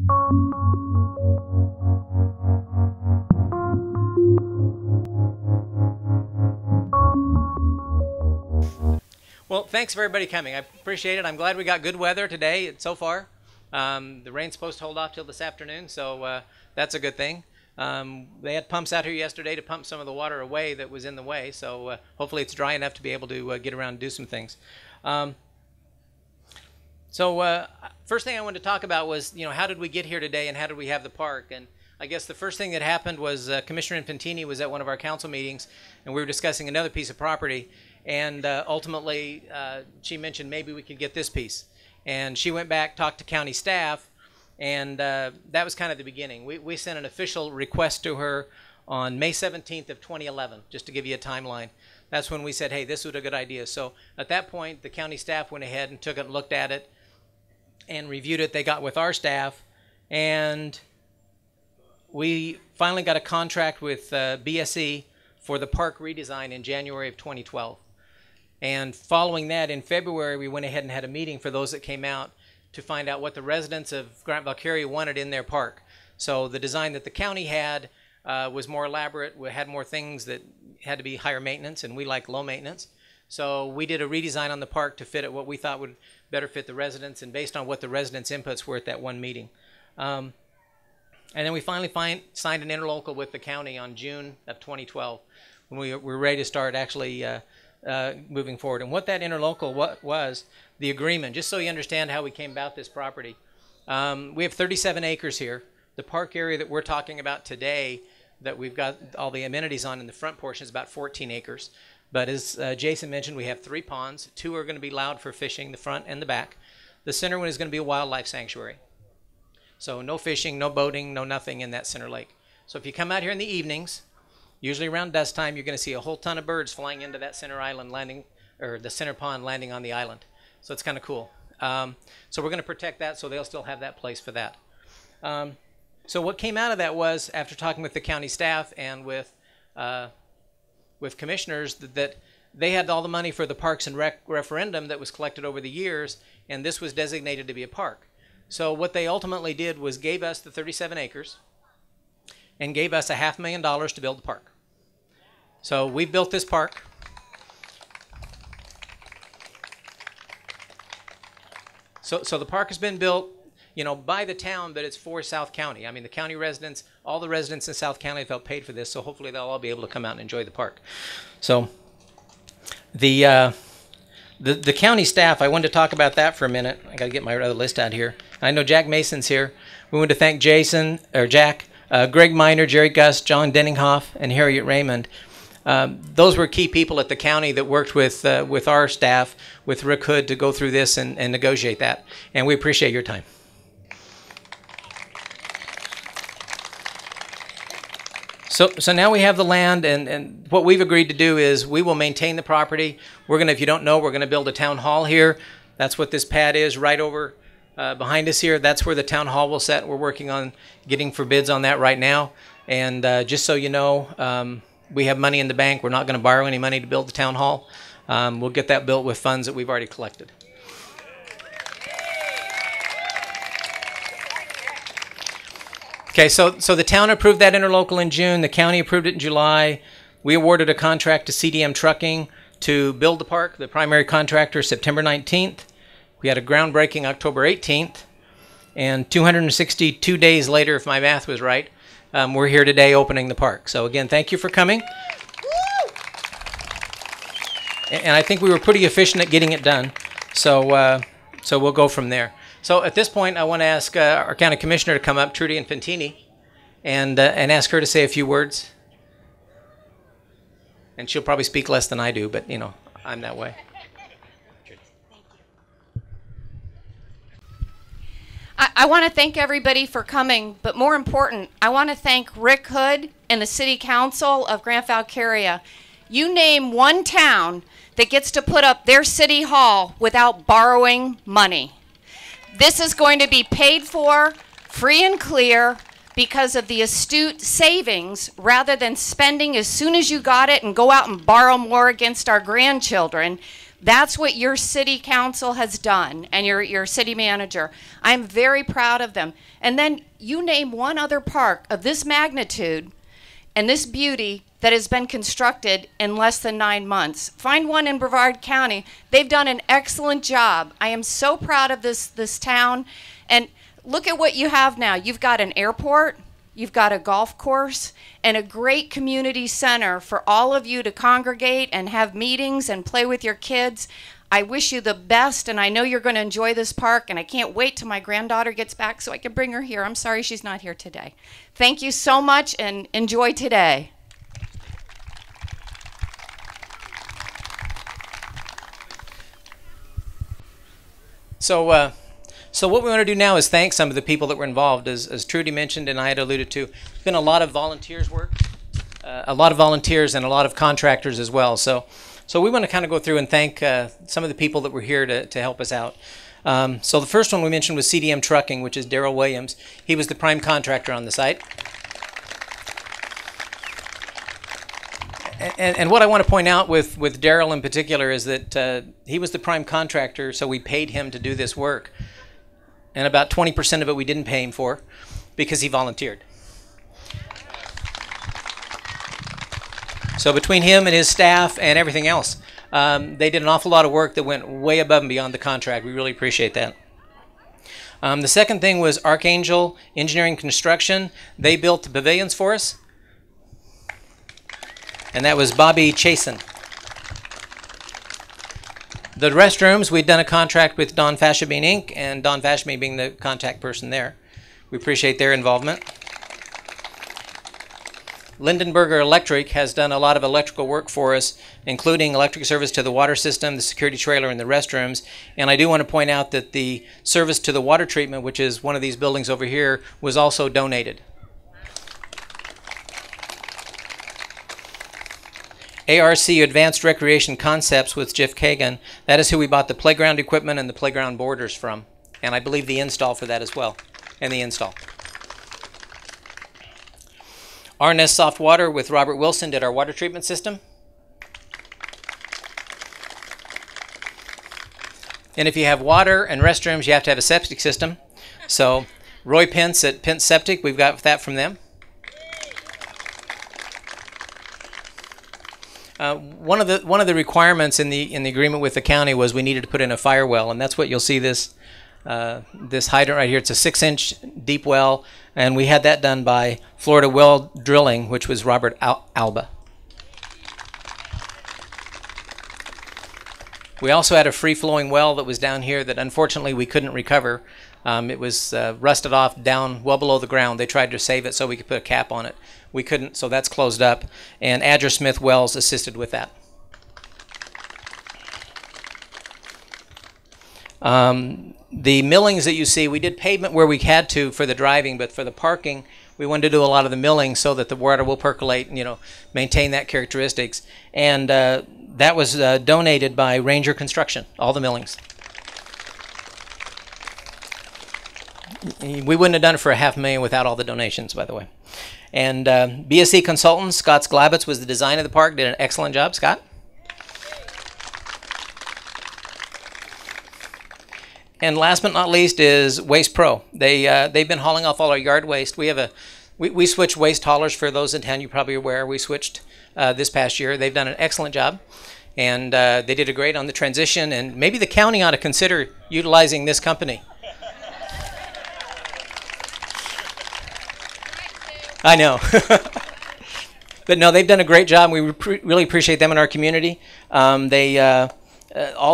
Well, thanks for everybody coming. I appreciate it. I'm glad we got good weather today so far. The rain's supposed to hold off till this afternoon, so that's a good thing. They had pumps out here yesterday to pump some of the water away that was in the way, so hopefully it's dry enough to be able to get around and do some things. First thing I wanted to talk about was, how did we get here today and how did we have the park? And I guess the first thing that happened was Commissioner Infantini was at one of our council meetings, and we were discussing another piece of property. And ultimately, she mentioned maybe we could get this piece. And she went back, talked to county staff, and that was kind of the beginning. We sent an official request to her on May 17th of 2011, just to give you a timeline. That's when we said, hey, this was a good idea. So at that point, the county staff went ahead and took it and looked at it and reviewed it. They got with our staff, and we finally got a contract with BSE for the park redesign in January of 2012. And following that, in February, we went ahead and had a meeting for those that came out to find out what the residents of Grant-Valkaria wanted in their park. So the design that the county had was more elaborate. We had more things that had to be higher maintenance, and we like low maintenance. So we did a redesign on the park to fit it what we thought would better fit the residents, and based on what the residents' inputs were at that one meeting. And then we finally signed an interlocal with the county on June of 2012 when we were ready to start actually moving forward. And what that interlocal was, the agreement, just so you understand how we came about this property. We have 37 acres here. The park area that we're talking about today that we've got all the amenities on in the front portion is about 14 acres. But as Jason mentioned, we have 3 ponds. 2 are going to be allowed for fishing, the front and the back. The center one is going to be a wildlife sanctuary. So no fishing, no boating, no nothing in that center lake. So if you come out here in the evenings, usually around dusk time, you're going to see a whole ton of birds flying into that center island, landing, or the center pond landing on the island. So it's kind of cool. So we're going to protect that, so they'll still have that place for that. So what came out of that was, after talking with the county staff and with commissioners, that they had all the money for the Parks and Rec referendum that was collected over the years, and this was designated to be a park. So what they ultimately did was gave us the 37 acres and gave us $500,000 to build the park. So we've built this park. So the park has been built, by the town, but it's for South County. I mean, the county residents, all the residents in South County have felt paid for this, so hopefully they'll all be able to come out and enjoy the park. So the county staff, I wanted to talk about that for a minute. I got to get my other list out here. I know Jack Mason's here. We want to thank Jack, Greg Miner, Jerry Gus, John Denninghoff, and Harriet Raymond. Those were key people at the county that worked with our staff, with Rick Hood, to go through this and negotiate that. And we appreciate your time. So now we have the land, and what we've agreed to do is we will maintain the property. We're going to, if you don't know, we're going to build a town hall here. That's what this pad is right over behind us here. That's where the town hall will set. We're working on getting for bids on that right now. And just so you know, we have money in the bank. We're not going to borrow any money to build the town hall. We'll get that built with funds that we've already collected. Okay, so the town approved that interlocal in June. The county approved it in July. We awarded a contract to CDM Trucking to build the park, the primary contractor, September 19th. We had a groundbreaking October 18th. And 262 days later, if my math was right, we're here today opening the park. So again, thank you for coming. And I think we were pretty efficient at getting it done. So we'll go from there. So at this point, I want to ask our county commissioner to come up, Trudy Infantini, and ask her to say a few words. And she'll probably speak less than I do, but I'm that way. I want to thank everybody for coming, but more important, I want to thank Rick Hood and the City Council of Grant-Valkaria. You name one town that gets to put up their city hall without borrowing money. This is going to be paid for free and clear because of the astute savings, rather than spending as soon as you got it and go out and borrow more against our grandchildren. That's what your city council has done, and your city manager. I'm very proud of them. And then you name one other park of this magnitude and this beauty that has been constructed in less than 9 months. Find one in Brevard County. They've done an excellent job. I am so proud of this town. And look at what you have now. You've got an airport, you've got a golf course, and a great community center for all of you to congregate and have meetings and play with your kids. I wish you the best, and I know you're going to enjoy this park, and I can't wait till my granddaughter gets back so I can bring her here. I'm sorry she's not here today. Thank you so much, and enjoy today. So what we want to do now is thank some of the people that were involved. As Trudy mentioned and I had alluded to, there's been a lot of volunteers work, a lot of volunteers and a lot of contractors as well. So we want to kind of go through and thank some of the people that were here to help us out. So the first one we mentioned was CDM Trucking, which is Daryl Williams. He was the prime contractor on the site. And what I want to point out with Daryl in particular is that he was the prime contractor, so we paid him to do this work. And about 20% of it we didn't pay him for because he volunteered. So between him and his staff and everything else, they did an awful lot of work that went way above and beyond the contract. We really appreciate that. The second thing was Archangel Engineering Construction. They built the pavilions for us. And that was Bobby Chasen. The restrooms, we'd done a contract with Don Fashabine Inc., and Don Fashabine being the contact person there. We appreciate their involvement. Lindenberger Electric has done a lot of electrical work for us, including electric service to the water system, the security trailer, and the restrooms. And I do want to point out that the service to the water treatment, which is one of these buildings over here, was also donated. ARC Advanced Recreation Concepts with Jeff Kagan. That is who we bought the playground equipment and the playground borders from. And I believe the install for that as well. And the install. RNS Soft Water with Robert Wilson did our water treatment system. And if you have water and restrooms, you have to have a septic system. So Roy Pence at Pence Septic, we've got that from them. One of the requirements in the agreement with the county was we needed to put in a fire well, and that's what you'll see this hydrant right here. It's a 6-inch deep well, and we had that done by Florida Well Drilling, which was Robert Alba. We also had a free-flowing well that was down here that unfortunately we couldn't recover. It was rusted off down well below the ground. They tried to save it so we could put a cap on it. We couldn't, so that's closed up. And Adger Smith Wells assisted with that. The millings that you see, we did pavement where we had to for the driving, but for the parking, we wanted to do a lot of the milling so that the water will percolate and, maintain that characteristics. And that was donated by Ranger Construction, all the millings. We wouldn't have done it for $500,000 without all the donations, by the way. And BSC Consultants, Scott Sklabitz was the design of the park, did an excellent job. Scott? And last but not least is Waste Pro. They've been hauling off all our yard waste. We switched waste haulers for those in town. You probably are aware. We switched this past year. They've done an excellent job, and they did a great on the transition. And maybe the county ought to consider utilizing this company. I know. But no, they've done a great job. We really appreciate them in our community. All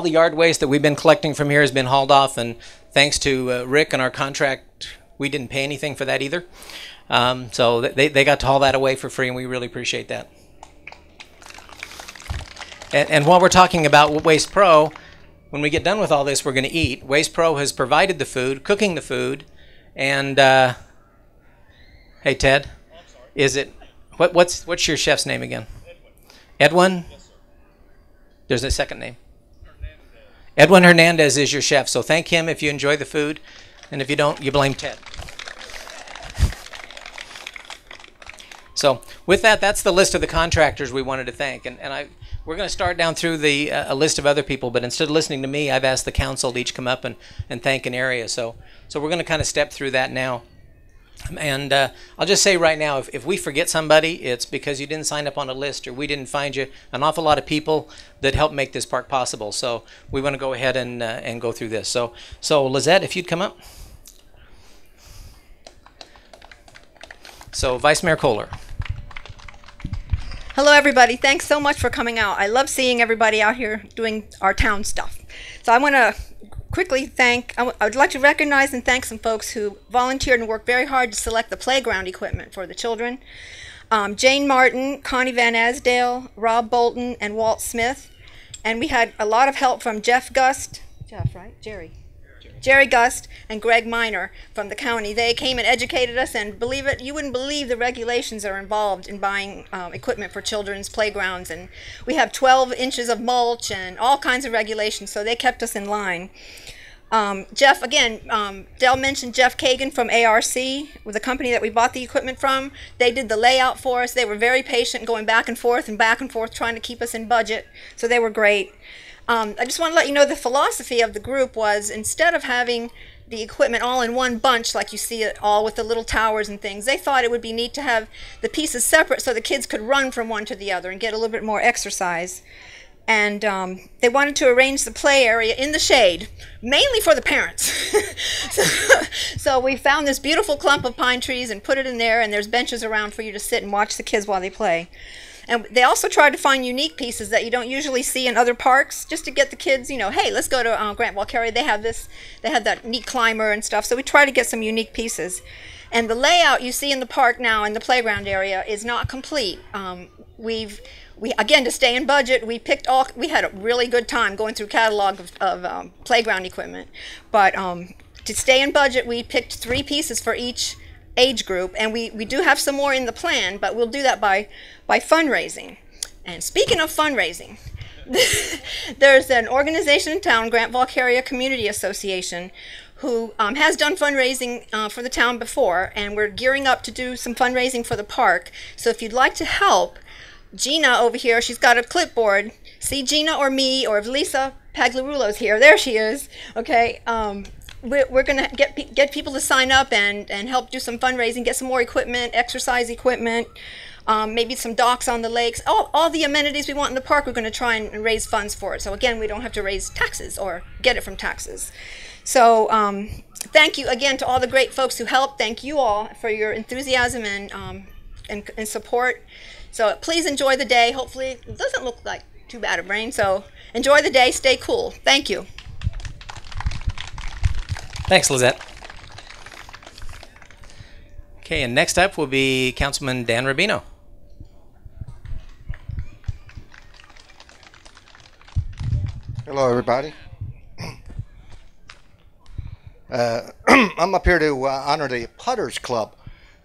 the yard waste that we've been collecting from here has been hauled off, and thanks to Rick and our contract, we didn't pay anything for that either. So they got to haul that away for free, and we really appreciate that. And while we're talking about Waste Pro, when we get done with all this, we're going to eat. Waste Pro has provided the food, cooking the food, and hey, Ted. Is it what's your chef's name again? Edwin? Yes, sir. There's a second name. Hernandez. Edwin Hernandez is your chef, so thank him if you enjoy the food, and if you don't, you blame Ted. So with that, that's the list of the contractors we wanted to thank, and we're going to start down through the a list of other people, but instead of listening to me, I've asked the council to each come up and thank an area. So we're going to kind of step through that now. And I'll just say right now, if we forget somebody, it's because you didn't sign up on a list or we didn't find you. An awful lot of people that helped make this park possible. So we want to go ahead and go through this. So Lizette, if you'd come up. So Vice Mayor Kohler. Hello, everybody. Thanks so much for coming out. I love seeing everybody out here doing our town stuff. So I want to quickly I would like to recognize and thank some folks who volunteered and worked very hard to select the playground equipment for the children. Jane Martin, Connie Van Asdale, Rob Bolton, and Walt Smith. And we had a lot of help from Jeff Gust, Jerry Gust, and Greg Miner from the county. They came and educated us, and believe it, you wouldn't believe the regulations that are involved in buying equipment for children's playgrounds. And we have 12 inches of mulch and all kinds of regulations, so they kept us in line. Jeff, again, Dell mentioned Jeff Kagan from ARC, with the company that we bought the equipment from. They did the layout for us. They were very patient, going back and forth, trying to keep us in budget, so they were great. I just want to let you know the philosophy of the group was, instead of having the equipment all in one bunch like you see it all with the little towers and things, they thought it would be neat to have the pieces separate so the kids could run from one to the other and get a little bit more exercise. And they wanted to arrange the play area in the shade, mainly for the parents. So we found this beautiful clump of pine trees and put it in there, and there's benches around for you to sit and watch the kids while they play. And they also tried to find unique pieces that you don't usually see in other parks, just to get the kids, you know, hey, let's go to Grant-Valkaria. They have that neat climber and stuff. So we try to get some unique pieces. And the layout you see in the park now in the playground area is not complete. Again, to stay in budget, we had a really good time going through catalog of playground equipment. But to stay in budget, we picked 3 pieces for each age group, and we do have some more in the plan, but we'll do that by fundraising. And speaking of fundraising, there's an organization in town, Grant-Valkaria Community Association, who has done fundraising for the town before, and we're gearing up to do some fundraising for the park. So if you'd like to help, Gina over here, she's got a clipboard. See Gina or me, or if Lisa Paglarulo's here, there she is. Okay. We're going to get people to sign up and help do some fundraising, get some more equipment, exercise equipment, maybe some docks on the lakes, all the amenities we want in the park. We're going to try and raise funds for it. So again, we don't have to raise taxes or get it from taxes. So thank you again to all the great folks who helped. Thank you all for your enthusiasm and support. So please enjoy the day. Hopefully it doesn't look like too bad of rain. So enjoy the day. Stay cool. Thank you. Thanks, Lizette. Okay, and next up will be Councilman Dan Rubino. Hello, everybody. I'm up here to honor the Putters Club.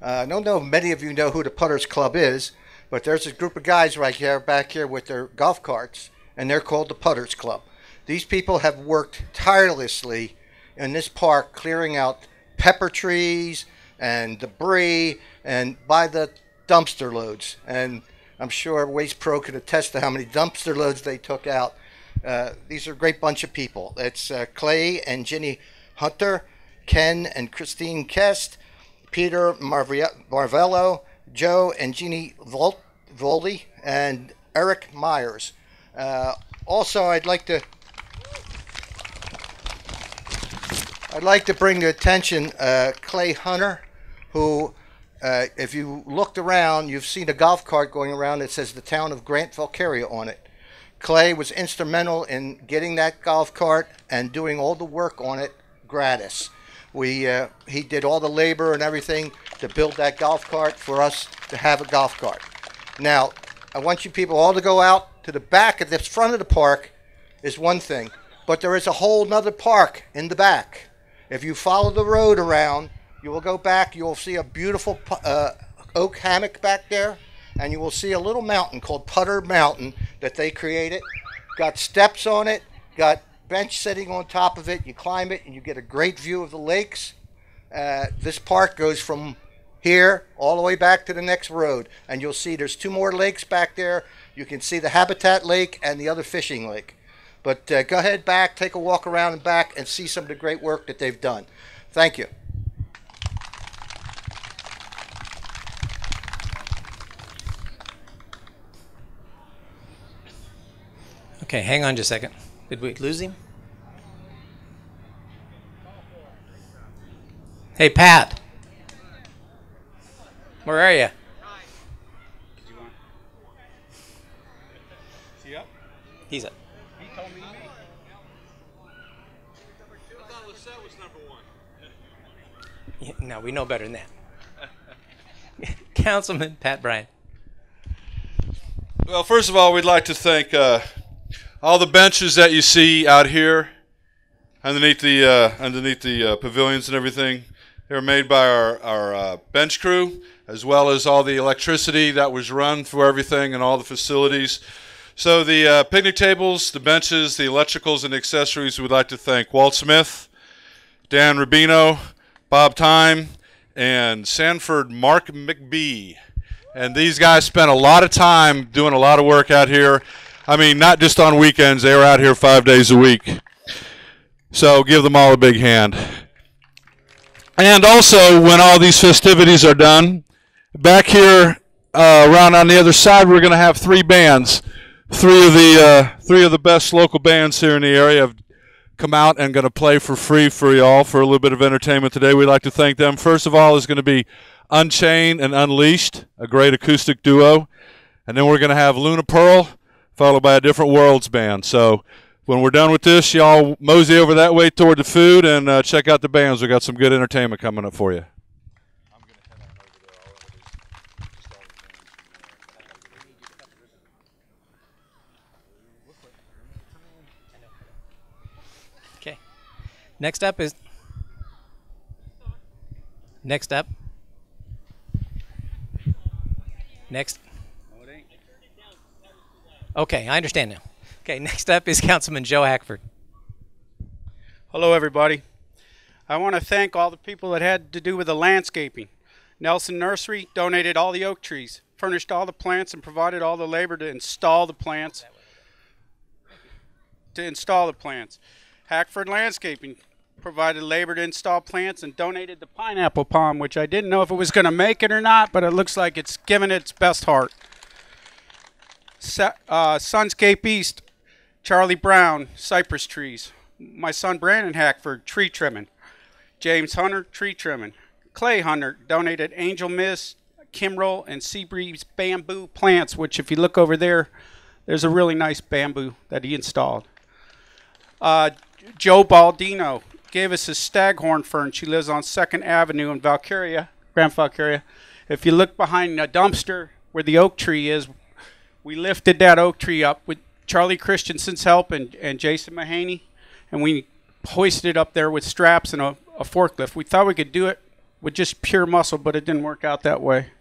I don't know if many of you know who the Putters Club is, but there's a group of guys right here, back here with their golf carts, and they're called the Putters Club. These people have worked tirelessly in this park, clearing out pepper trees and debris and by the dumpster loads. And I'm sure Waste Pro could attest to how many dumpster loads they took out. These are a great bunch of people. It's Clay and Ginny Hunter, Ken and Christine Kest, Peter Marvello, Joe and Jeannie Voldy, and Eric Myers. Also, I'd like to bring to attention Clay Hunter, who, if you looked around, you've seen a golf cart going around that says the town of Grant-Valkaria on it. Clay was instrumental in getting that golf cart and doing all the work on it gratis. He did all the labor and everything to build that golf cart for us to have a golf cart. Now, I want you people all to go out to the back of the front of the park is one thing, but there is a whole nother park in the back. If you follow the road around, you will go back, you will see a beautiful oak hammock back there, and you will see a little mountain called Putter Mountain that they created. Got steps on it, got bench sitting on top of it. You climb it and you get a great view of the lakes. This park goes from here all the way back to the next road, and you'll see there's 2 more lakes back there. You can see the Habitat Lake and the other fishing lake. But go ahead back, take a walk around and back, and see some of the great work that they've done. Thank you. Okay, hang on just a second. Did we lose him? Hey, Pat. Where are you? Is he up? He's up. He told me. I thought Lissette was number one. Yeah, no, we know better than that. Councilman Pat Bryan. Well, first of all, we'd like to thank all the benches that you see out here underneath the pavilions and everything. They were made by our bench crew, as well as all the electricity that was run through everything and all the facilities. So the picnic tables, the benches, the electricals, and accessories, we'd like to thank Walt Smith, Dan Rubino, Bob Time, and Sanford Mark McBee. And these guys spent a lot of time doing a lot of work out here. I mean, not just on weekends. They were out here 5 days a week. So give them all a big hand. And also, when all these festivities are done, back here around on the other side, we're going to have 3 bands. Three of the best local bands here in the area have come out and going to play for free for y'all for a little bit of entertainment today. We'd like to thank them. First of all is going to be Unchained and Unleashed, a great acoustic duo. And then we're going to have Luna Pearl, followed by a Different Worlds band. So when we're done with this, y'all mosey over that way toward the food and check out the bands. We got some good entertainment coming up for you. Okay. Next up. Next. Okay, I understand now. Okay, next up is Councilman Joe Hackford. Hello, everybody. I want to thank all the people that had to do with the landscaping. Nelson Nursery donated all the oak trees, furnished all the plants, and provided all the labor to install the plants. Hackford Landscaping provided labor to install plants and donated the pineapple palm, which I didn't know if it was going to make it or not, but it looks like it's given its best heart. Sunscape East, Charlie Brown, cypress trees. My son Brandon Hackford, tree trimming. James Hunter, tree trimming. Clay Hunter donated Angel Mist, Kimrel, and Seabreeze bamboo plants, which if you look over there, there's a really nice bamboo that he installed. Joe Baldino gave us his staghorn fern. She lives on 2nd Avenue in Valkaria, Grant-Valkaria. If you look behind the dumpster where the oak tree is, we lifted that oak tree up with Charlie Christensen's help and Jason Mahaney, and we hoisted it up there with straps and a forklift. We thought we could do it with just pure muscle, but it didn't work out that way.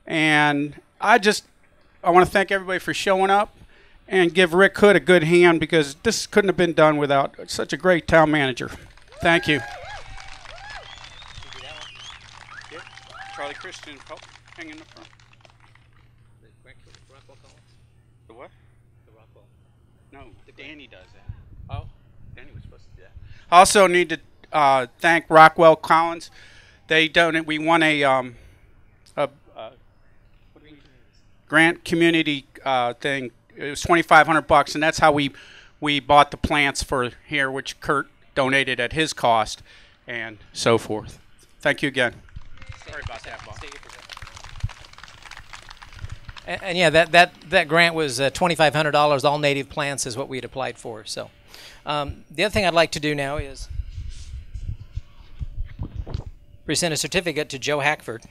And I want to thank everybody for showing up and give Rick Hood a good hand, because this couldn't have been done without such a great town manager. Thank you. Charlie Christian, hang in the front. The what? The Rockwell. No, Danny does that. Oh, Danny was supposed to do that. I also need to thank Rockwell Collins. We won a grant community thing. It was $2,500, and that's how we bought the plants for here, which Kurt donated at his cost, and so forth. Thank you again. Sorry about that, Bob. And yeah, that grant was $2,500. All native plants is what we had applied for. So the other thing I'd like to do now is present a certificate to Joe Hackford.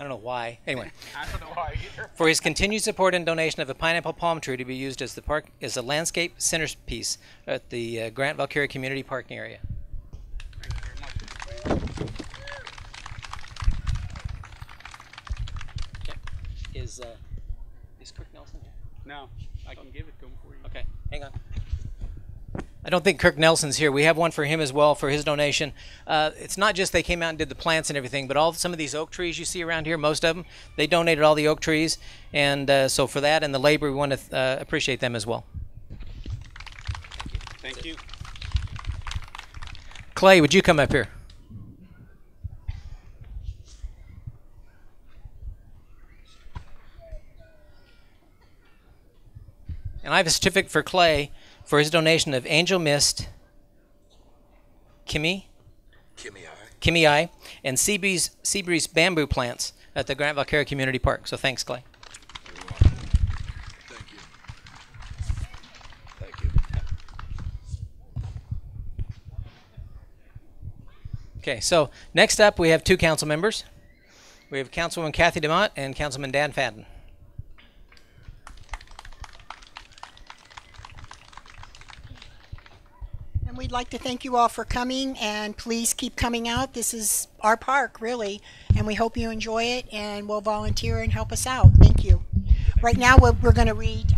I don't know why. Anyway, I don't know why either. For his continued support and donation of the pineapple palm tree to be used as the park as a landscape centerpiece at the Grant-Valkaria community parking area. Thank you very much. Okay. Is Kirk Nelson here? No, I can give it to him for you. Okay, hang on. I don't think Kirk Nelson's here. We have one for him as well for his donation. It's not just they came out and did the plants and everything, but some of these oak trees you see around here, most of them, they donated all the oak trees. And so for that and the labor, we want to appreciate them as well. Thank you. Clay, would you come up here? And I have a certificate for Clay for his donation of angel mist, Kimi I, and sea breeze bamboo plants at the Grant-Valkaria Community Park. So thanks, Clay. Thank you. Thank you. Okay, so next up we have two council members. We have Councilwoman Kathy DeMott and Councilman Dan Fadden. And we'd like to thank you all for coming, and please keep coming out. This is our park, really, and we hope you enjoy it, and will volunteer and help us out. Thank you. Right now, we're going to read.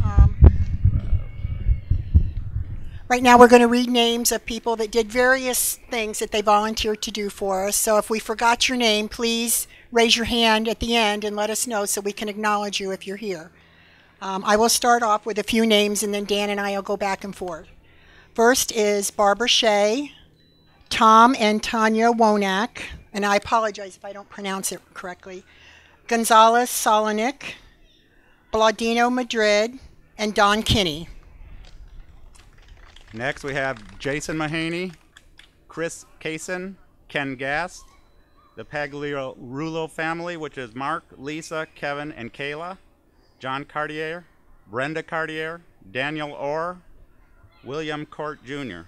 Right now, we're going to read names of people that did various things that they volunteered to do for us. So if we forgot your name, please raise your hand at the end and let us know so we can acknowledge you if you're here. I will start off with a few names, and then Dan and I will go back and forth. First is Barbara Shea, Tom and Tanya Wonak, and I apologize if I don't pronounce it correctly, Gonzalez Solonic, Bladino Madrid, and Don Kinney. Next, we have Jason Mahaney, Chris Kaysen, Ken Gass, the Pagliarulo family, which is Mark, Lisa, Kevin, and Kayla, John Cartier, Brenda Cartier, Daniel Orr, William Court Jr.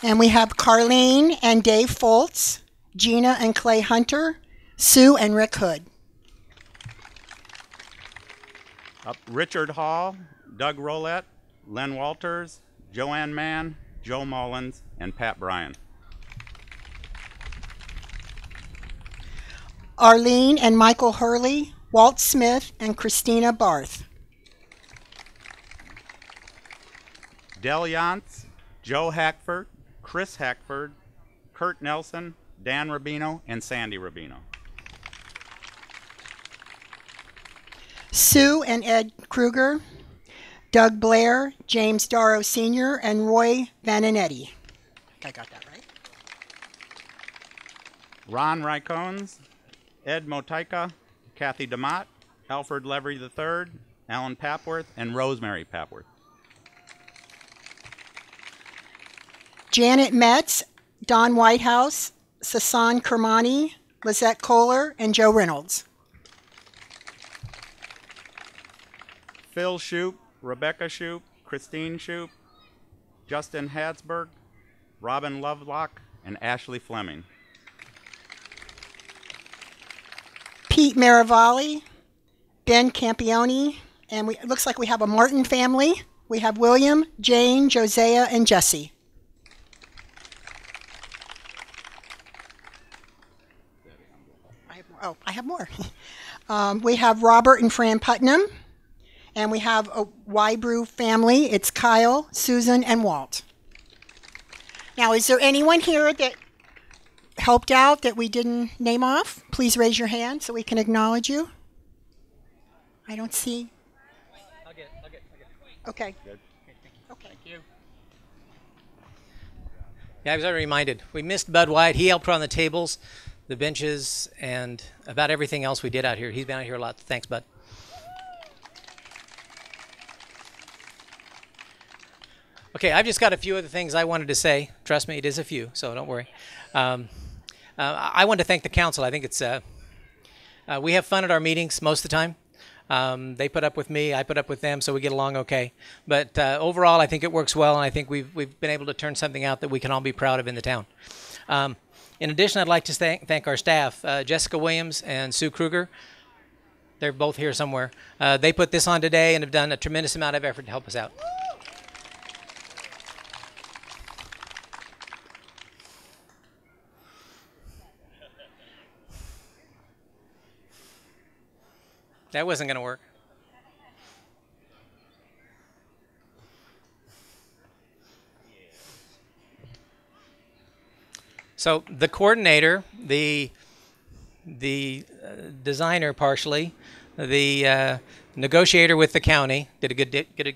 And we have Carlene and Dave Foltz, Gina and Clay Hunter, Sue and Rick Hood. Richard Hall, Doug Rollett, Len Walters, Joanne Mann, Joe Mullins, and Pat Bryan. Arlene and Michael Hurley, Walt Smith, and Christina Barth. Del Yantz, Joe Hackford, Chris Hackford, Kurt Nelson, Dan Rubino, and Sandy Rubino. Sue and Ed Kruger, Doug Blair, James Darrow Sr., and Roy Vaninetti. I got that right. Ron Rycones, Ed Motaika, Kathy DeMott, Alfred Levy III, Alan Papworth, and Rosemary Papworth. Janet Metz, Don Whitehouse, Sasan Kermani, Lizette Kohler, and Joe Reynolds. Phil Shoup, Rebecca Shoup, Christine Shoup, Justin Hadsberg, Robin Lovelock, and Ashley Fleming. Pete Maravalli, Ben Campione, and it looks like we have a Martin family. We have William, Jane, Josiah, and Jesse. I have more. We have Robert and Fran Putnam, and we have a Wybrew family. It's Kyle, Susan, and Walt. Now, is there anyone here that helped out that we didn't name off? Please raise your hand so we can acknowledge you. I don't see. I'll get it. Okay. Good. Okay. Thank you. Yeah, I was already reminded. We missed Bud White. He helped put on the tables, the benches, and about everything else we did out here. He's been out here a lot. Thanks, Bud. Okay, I've just got a few other things I wanted to say. Trust me, it is a few, so don't worry. I want to thank the council. I think it's we have fun at our meetings most of the time. They put up with me, I put up with them, so we get along okay. But overall, I think it works well, and I think we've been able to turn something out that we can all be proud of in the town. In addition, I'd like to thank our staff, Jessica Williams and Sue Kruger. They're both here somewhere. They put this on today and have done a tremendous amount of effort to help us out. That wasn't going to work. So the coordinator, the designer partially, the negotiator with the county did a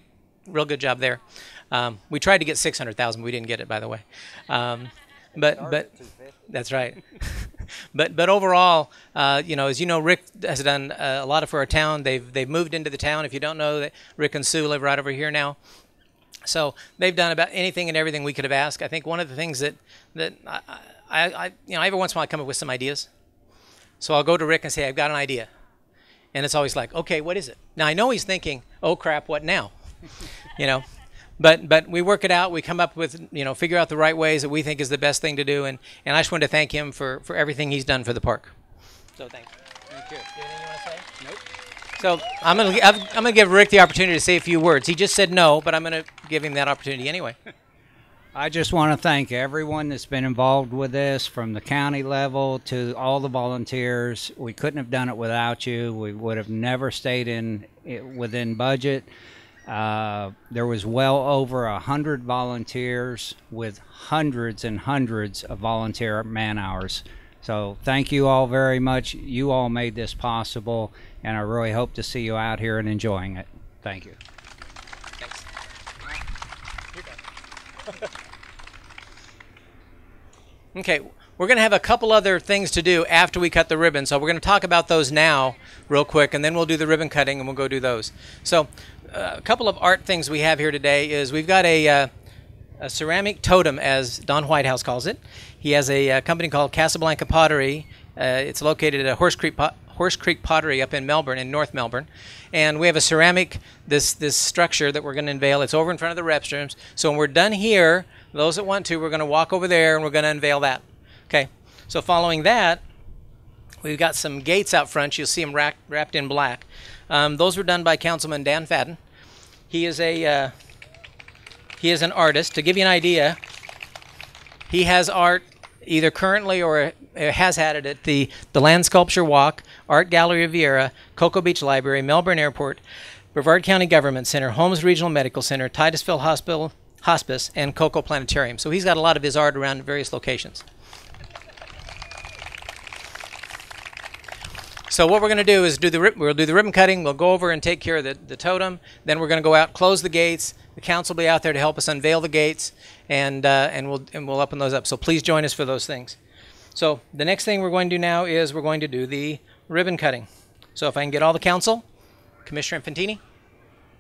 real good job there. We tried to get 600,000, but we didn't get it, by the way. But that's right. But overall, you know, as you know, Rick has done a lot for our town. They've moved into the town. If you don't know that, Rick and Sue live right over here now. So they've done about anything and everything we could have asked. I think one of the things that I you know, every once in a while I come up with some ideas. So I'll go to Rick and say, I've got an idea. And it's always like, okay, what is it? Now I know he's thinking, oh crap, what now? You know, but we work it out. We come up with, you know, figure out the right ways that we think is the best thing to do. And I just wanted to thank him for everything he's done for the park. So thanks. Thank you. Anything you want to say? Nope. So I'm gonna give Rick the opportunity to say a few words. He just said no, but I'm gonna give him that opportunity anyway. I just want to thank everyone that's been involved with this, from the county level to all the volunteers. We couldn't have done it without you. We would have never stayed within budget. There was well over 100 volunteers with hundreds and hundreds of volunteer man hours. So thank you all very much. You all made this possible, and I really hope to see you out here and enjoying it. Thank you. Thanks. Okay, we're going to have a couple other things to do after we cut the ribbon. So we're going to talk about those now real quick, and then we'll do the ribbon cutting and we'll go do those. So a couple of art things we have here today is we've got a ceramic totem, as Don Whitehouse calls it. He has a company called Casablanca Pottery. It's located at Horse Creek Pottery up in Melbourne, in North Melbourne. And we have a ceramic, this structure that we're going to unveil. It's over in front of the restrooms. So when we're done here, those that want to, we're going to walk over there and we're going to unveil that. Okay. So following that, we've got some gates out front. You'll see them wrapped in black. Those were done by Councilman Dan Fadden. He is an artist. To give you an idea, he has art either currently or has had it at the Land Sculpture Walk, Art Gallery Riviera, Cocoa Beach Library, Melbourne Airport, Brevard County Government Center, Holmes Regional Medical Center, Titusville Hospice, and Cocoa Planetarium. So he's got a lot of his art around various locations. So what we're going to do is we'll do the ribbon cutting. We'll go over and take care of the totem. Then we're going to go out, close the gates. The council will be out there to help us unveil the gates, and we'll open those up. So please join us for those things. So the next thing we're going to do now is we're going to do the ribbon cutting. So if I can get all the council, Commissioner Infantini.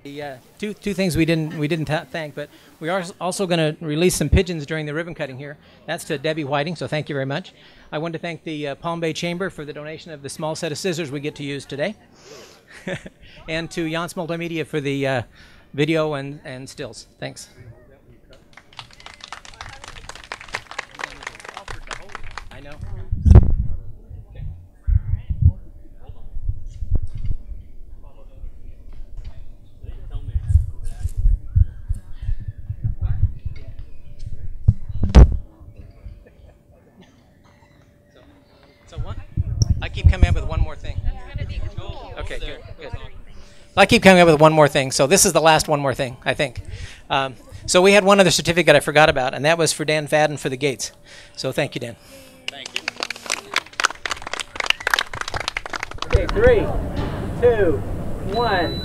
The two things we didn't thank, but we are also going to release some pigeons during the ribbon cutting here. That's to Debbie Whiting, so thank you very much. I want to thank the Palm Bay Chamber for the donation of the small set of scissors we get to use today, and to Jans Multimedia for the video and stills. Thanks. I know. I keep coming up with one more thing. Okay, good. I keep coming up with one more thing. So this is the last one more thing, I think. So we had one other certificate I forgot about, and that was for Dan Fadden for the gates. So thank you, Dan. Thank you. Okay, 3, 2, 1.